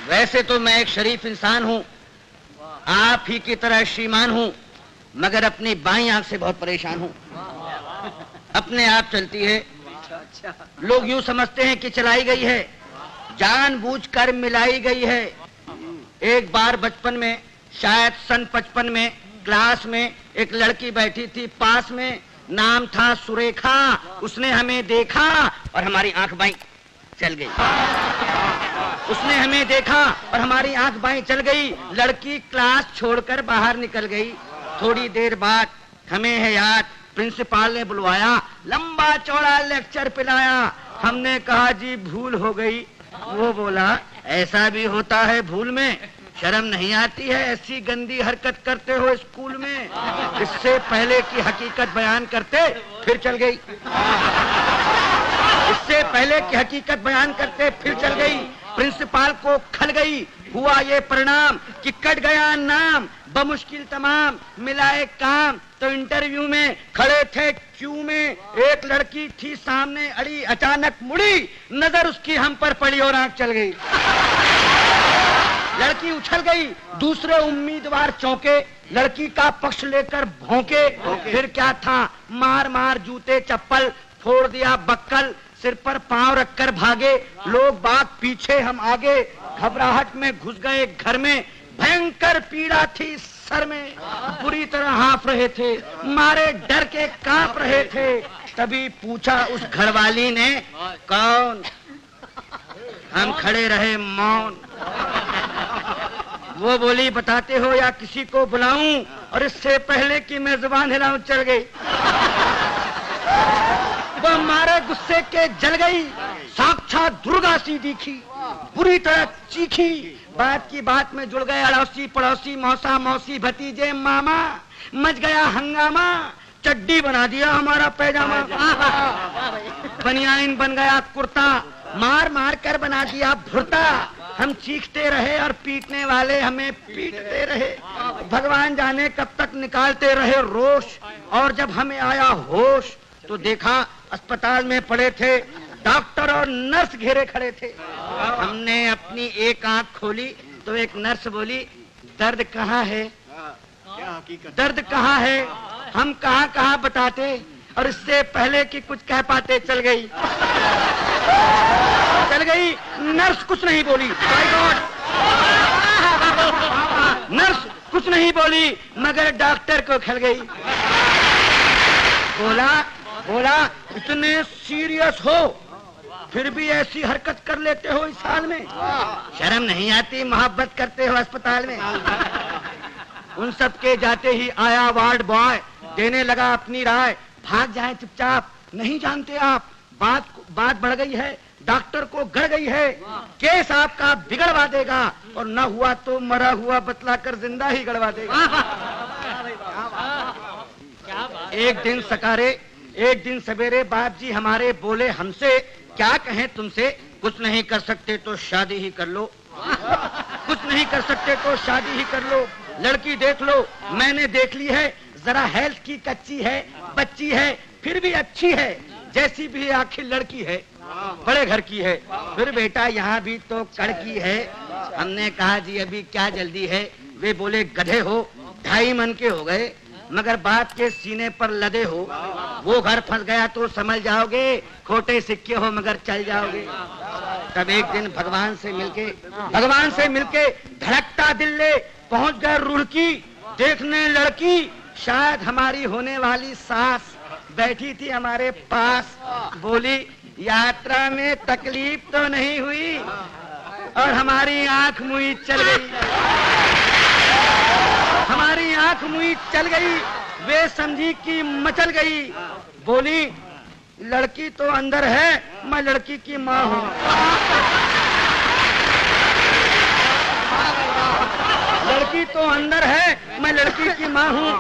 वैसे तो मैं एक शरीफ इंसान हूँ, आप ही की तरह श्रीमान हूँ, मगर अपनी बाईं आंख से बहुत परेशान हूँ। अपने आप चलती है, लोग यूं समझते हैं कि चलाई गई है, जानबूझकर मिलाई गई है। एक बार बचपन में, शायद सन 55 में, क्लास में एक लड़की बैठी थी पास में, नाम था सुरेखा। उसने हमें देखा और हमारी आंख बाईं चल गई। उसने हमें देखा और हमारी आंख बाईं चल गई। लड़की क्लास छोड़कर बाहर निकल गई। थोड़ी देर बाद हमें है याद, प्रिंसिपल ने बुलवाया, लंबा चौड़ा लेक्चर पिलाया। हमने कहा जी भूल हो गई। वो बोला ऐसा भी होता है भूल में, शर्म नहीं आती है, ऐसी गंदी हरकत करते हो स्कूल में। इससे पहले की हकीकत बयान करते फिर चल गई। इससे पहले की हकीकत बयान करते फिर चल गई। प्रिंसिपल को खल गई। हुआ ये परिणाम कि कट गया नाम, बमुश्किल तमाम मिलाए काम। तो इंटरव्यू में खड़े थे क्यू में, एक लड़की थी सामने अड़ी, अचानक मुड़ी, नजर उसकी हम पर पड़ी और आंख चल गई। लड़की उछल गई, दूसरे उम्मीदवार चौंके, लड़की का पक्ष लेकर भौंके। फिर क्या था, मार मार जूते चप्पल, फोड़ दिया बक्कल, सिर पर पांव रखकर भागे। लोग बाग पीछे, हम आगे, घबराहट में घुस गए घर में। भयंकर पीड़ा थी सर में, बुरी तरह हाँफ रहे थे, मारे डर के कांप रहे थे। तभी पूछा उस घरवाली ने, कौन? हम खड़े रहे मौन। वो बोली बताते हो या किसी को बुलाऊं? और इससे पहले कि मैं जुबान हिलाऊं चल गई। वो हमारे गुस्से के जल गई, साक्षात दुर्गा सी दिखी, बुरी तरह चीखी। बात की बात में जुड़ गए अड़ोसी पड़ोसी, मौसा मौसी भतीजे मामा। मच गया हंगामा, चड्डी बना दिया हमारा पैजामा, बनियाइन बन गया कुर्ता, मार मार कर बना दिया भुर्ता। हम चीखते रहे और पीटने वाले हमें पीटते रहे। भगवान जाने कब तक निकालते रहे रोष। और जब हमें आया होश तो देखा अस्पताल में पड़े थे डॉक्टर और नर्स घेरे खड़े थे। हमने अपनी एक आंख खोली तो एक नर्स बोली, दर्द कहाँ है? दर्द कहाँ है? हम कहाँ कहाँ बताते, और इससे पहले कि कुछ कह पाते चल गई। चल गई। नर्स कुछ नहीं बोली। माय गॉड, नर्स कुछ नहीं बोली, मगर डॉक्टर को खल गई। बोला इतने सीरियस हो फिर भी ऐसी हरकत कर लेते हो इस हाल में, शर्म नहीं आती? मोहब्बत करते हो अस्पताल में। उन सब के जाते ही आया वार्ड बॉय, देने लगा अपनी राय, भाग जाए चुपचाप, नहीं जानते आप बात बढ़ गई है, डॉक्टर को गड़ गई है, केस आपका बिगड़वा देगा, और न हुआ तो मरा हुआ बतलाकर जिंदा ही गड़वा देगा। एक दिन सकारे, एक दिन सवेरे बाप जी हमारे बोले हमसे, क्या कहें तुमसे, कुछ नहीं कर सकते तो शादी ही कर लो, कुछ नहीं कर सकते तो शादी ही कर लो। लड़की देख लो, मैंने देख ली है, जरा हेल्थ की कच्ची है, बच्ची है, फिर भी अच्छी है, जैसी भी आखिर लड़की है, बड़े घर की है, फिर बेटा यहाँ भी तो कड़की है। हमने कहा जी अभी क्या जल्दी है? वे बोले गधे हो, 2.5 मन के हो गए, मगर बात के सीने पर लदे हो। वो घर फंस गया तो समझ जाओगे, खोटे सिक्के हो मगर चल जाओगे। तब एक दिन भगवान से मिलके धड़कता दिल ले पहुंच गए रुड़की, देखने लड़की, शायद हमारी होने वाली सास बैठी थी हमारे पास। बोली यात्रा में तकलीफ तो नहीं हुई? और हमारी आंख मुई चल गई, हमारी आंख मुई चल गई। वे समझी कि मचल गई। बोली लड़की तो अंदर है, मैं लड़की की माँ हूँ। लड़की तो अंदर है, मैं लड़की की माँ हूँ।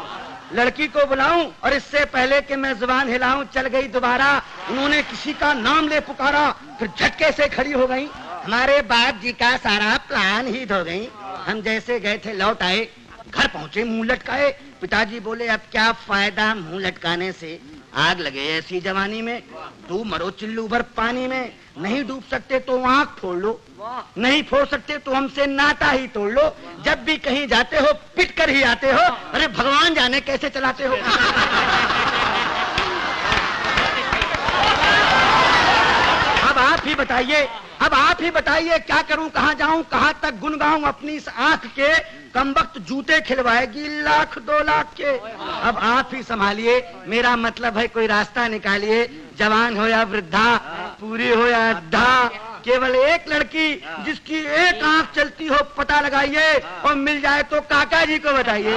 लड़की को बुलाऊं और इससे पहले कि मैं जुबान हिलाऊं चल गई दोबारा। उन्होंने किसी का नाम ले पुकारा, फिर झटके से खड़ी हो गई। हमारे बाप जी का सारा प्लान ही धो गई। हम जैसे गए थे लौट आए, घर पहुंचे मुंह लटकाए। पिताजी बोले अब क्या फायदा मुंह लटकाने से, आग लगे ऐसी जवानी में, तू मरो चिल्लू भर पानी में। नहीं डूब सकते तो आंख फोड़ लो, नहीं फोड़ सकते तो हमसे नाता ही तोड़ लो। जब भी कहीं जाते हो पिट कर ही आते हो, अरे भगवान जाने कैसे चलाते हो। अब आप ही बताइए, अब आप ही बताइए क्या करूं, कहां जाऊं, कहां तक गुन गाऊं अपनी इस आंख के। कम वक्त जूते खिलवाएगी लाख 2 लाख के। अब आप ही संभालिए, मेरा मतलब है कोई रास्ता निकालिए। जवान हो या वृद्धा, पूरी हो या अद्धा, केवल एक लड़की जिसकी एक आंख चलती हो पता लगाइए, और मिल जाए तो काका जी को बताइए।